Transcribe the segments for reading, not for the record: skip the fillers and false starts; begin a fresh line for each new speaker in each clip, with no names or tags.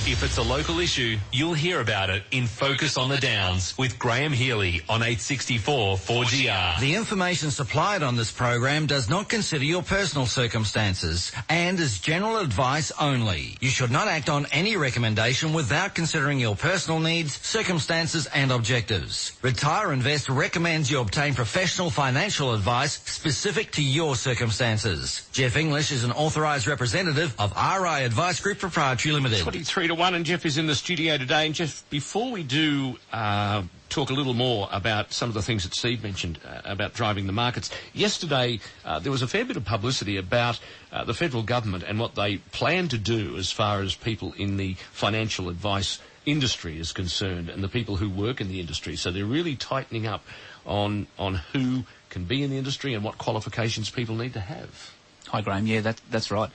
If it's a local issue, you'll hear about it in Focus on the Downs with Graham Healy on 864 4GR.
The information supplied on this program does not consider your personal circumstances and is general advice only. You should not act on any recommendation without considering your personal needs, circumstances and objectives. Retire Invest recommends you obtain professional financial advice specific to your circumstances. Jeff English is an authorised representative of RI Advice Group Proprietary Limited.
23 to 1, and Jeff is in the studio today. And Jeff, before we do talk a little more about some of the things that Steve mentioned about driving the markets, yesterday there was a fair bit of publicity about the federal government and what they plan to do as far as people in the financial advice industry is concerned and the people who work in the industry. So they're really tightening up on who can be in the industry and what qualifications people need to have.
Hi, Graham. Yeah, that's right.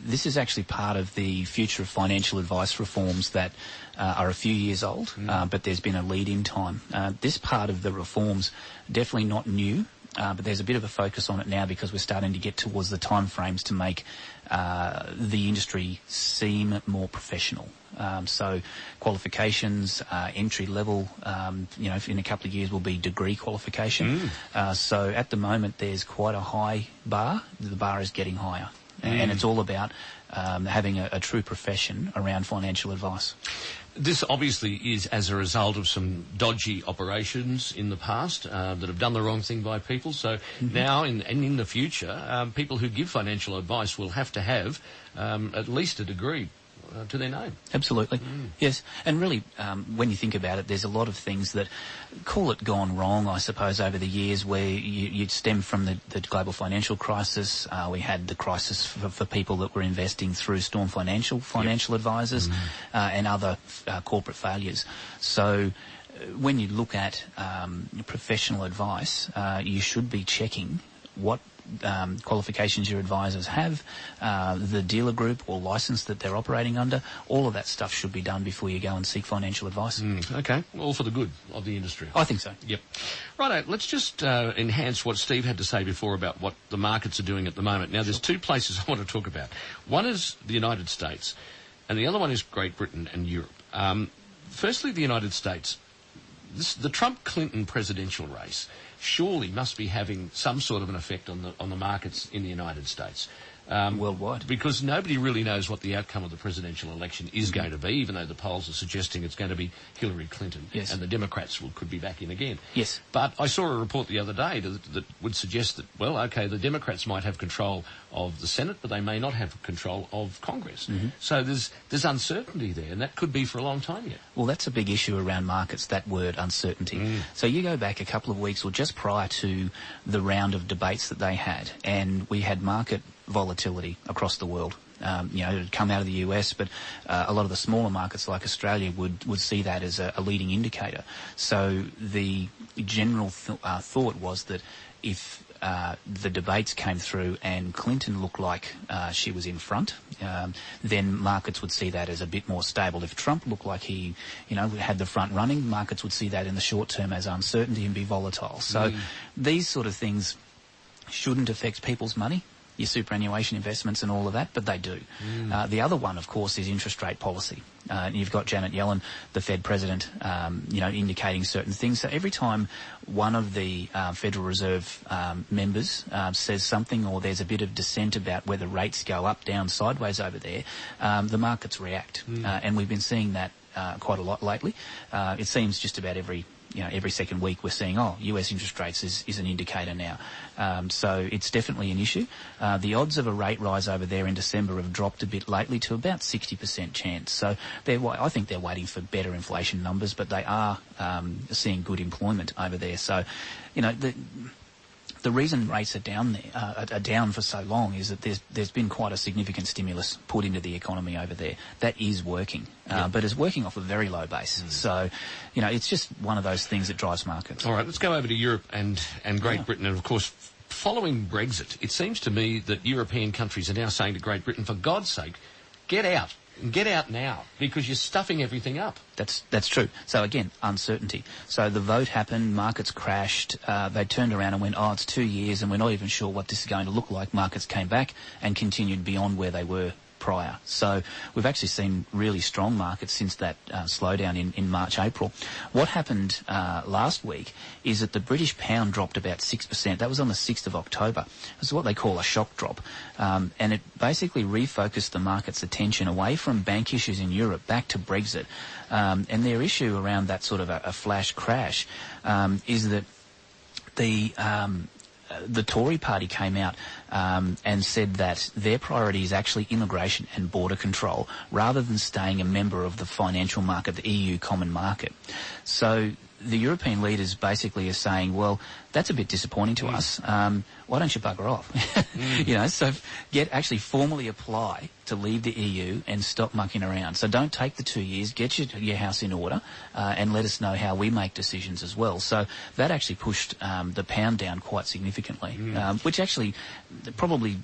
This is actually part of the future of financial advice reforms that are a few years old, but there's been a lead-in time. This part of the reforms, definitely not new, but there's a bit of a focus on it now because we're starting to get towards the timeframes to make the industry seem more professional. So qualifications, entry level, in a couple of years will be degree qualification. So at the moment there's quite a high bar. The bar is getting higher. And it's all about having a true profession around financial advice.
This obviously is as a result of some dodgy operations in the past that have done the wrong thing by people. So now and in the future, people who give financial advice will have to have at least a degree to their name.
Absolutely. Yes. And really, when you think about it, there's a lot of things that call it gone wrong, I suppose, over the years where you'd stem from the global financial crisis. We had the crisis for people that were investing through Storm financial advisors and other corporate failures. So when you look at professional advice, you should be checking what qualifications your advisors have, the dealer group or license that they're operating under. All of that stuff should be done before you go and seek financial advice.
Okay, all for the good of the industry.
I think so.
Yep. Righto, let's just enhance what Steve had to say before about what the markets are doing at the moment. Now, there's two places I want to talk about. One is the United States, and the other one is Great Britain and Europe. Firstly, the United States. The Trump-Clinton presidential race surely must be having some sort of an effect on the markets in the United States.
Worldwide.
Because nobody really knows what the outcome of the presidential election is going to be, even though the polls are suggesting it's going to be Hillary Clinton.
Yes.
And the Democrats could be back in again.
Yes.
But I saw a report the other day that would suggest that, well, okay, the Democrats might have control of the Senate, but they may not have control of Congress. So there's uncertainty there, and that could be for a long time yet.
Well, that's a big issue around markets, that word uncertainty. So you go back a couple of weeks or just prior to the round of debates that they had, and we had market volatility across the world. It had come out of the US, but a lot of the smaller markets like Australia would see that as a leading indicator. So the general thought was that if the debates came through and Clinton looked like she was in front, then markets would see that as a bit more stable. If Trump looked like he, had the front running, markets would see that in the short term as uncertainty and be volatile. So these sort of things shouldn't affect people's money, your superannuation investments and all of that, but they do. The other one, of course, is interest rate policy. You've got Janet Yellen, the Fed president, indicating certain things. So every time one of the Federal Reserve members says something or there's a bit of dissent about whether rates go up, down, sideways over there, the markets react. And we've been seeing that quite a lot lately. It seems just about every second week we're seeing, US interest rates is an indicator now. So it's definitely an issue. The odds of a rate rise over there in December have dropped a bit lately to about 60% chance. So I think they're waiting for better inflation numbers, but they are seeing good employment over there. So, the reason rates are down there, are down for so long, is that there's been quite a significant stimulus put into the economy over there. That is working, but it's working off a very low base. So, it's just one of those things that drives markets. All
right, let's go over to Europe and Great Britain. And, of course, following Brexit, it seems to me that European countries are now saying to Great Britain, for God's sake, get out. And get out now, because you're stuffing everything up.
That's true. So again, uncertainty. So the vote happened, markets crashed, they turned around and went, it's 2 years and we're not even sure what this is going to look like. Markets came back and continued beyond where they were prior. So we've actually seen really strong markets since that slowdown in March, April. What happened last week is that the British pound dropped about 6%. That was on the 6th of October. It was what they call a shock drop. And it basically refocused the market's attention away from bank issues in Europe back to Brexit. And their issue around that sort of a flash crash is that the Tory party came out and said that their priority is actually immigration and border control rather than staying a member of the financial market, the EU common market. So the European leaders basically are saying, well, that's a bit disappointing to us. Why don't you bugger off? You know, so actually formally apply to leave the EU and stop mucking around. So don't take the 2 years, get your house in order, and let us know how we make decisions as well. So that actually pushed the pound down quite significantly, which actually probably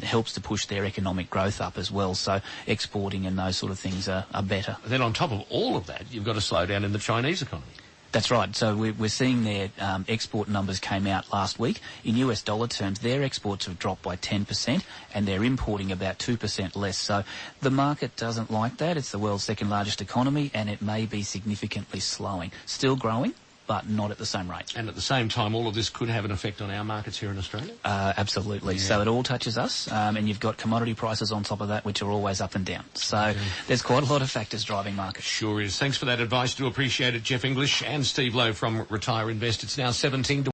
helps to push their economic growth up as well. So exporting and those sort of things are better.
Then on top of all of that, you've got a slowdown in the Chinese economy.
That's right. So we're seeing their export numbers came out last week. In US dollar terms, their exports have dropped by 10% and they're importing about 2% less. So the market doesn't like that. It's the world's second largest economy and it may be significantly slowing. Still growing, but not at the same rate.
And at the same time, all of this could have an effect on our markets here in Australia?
Absolutely. Yeah. So it all touches us, and you've got commodity prices on top of that, which are always up and down. So there's quite a lot of factors driving markets.
Sure is. Thanks for that advice. Do appreciate it, Jeff English and Steve Lowe from Retire Invest. It's now 17 to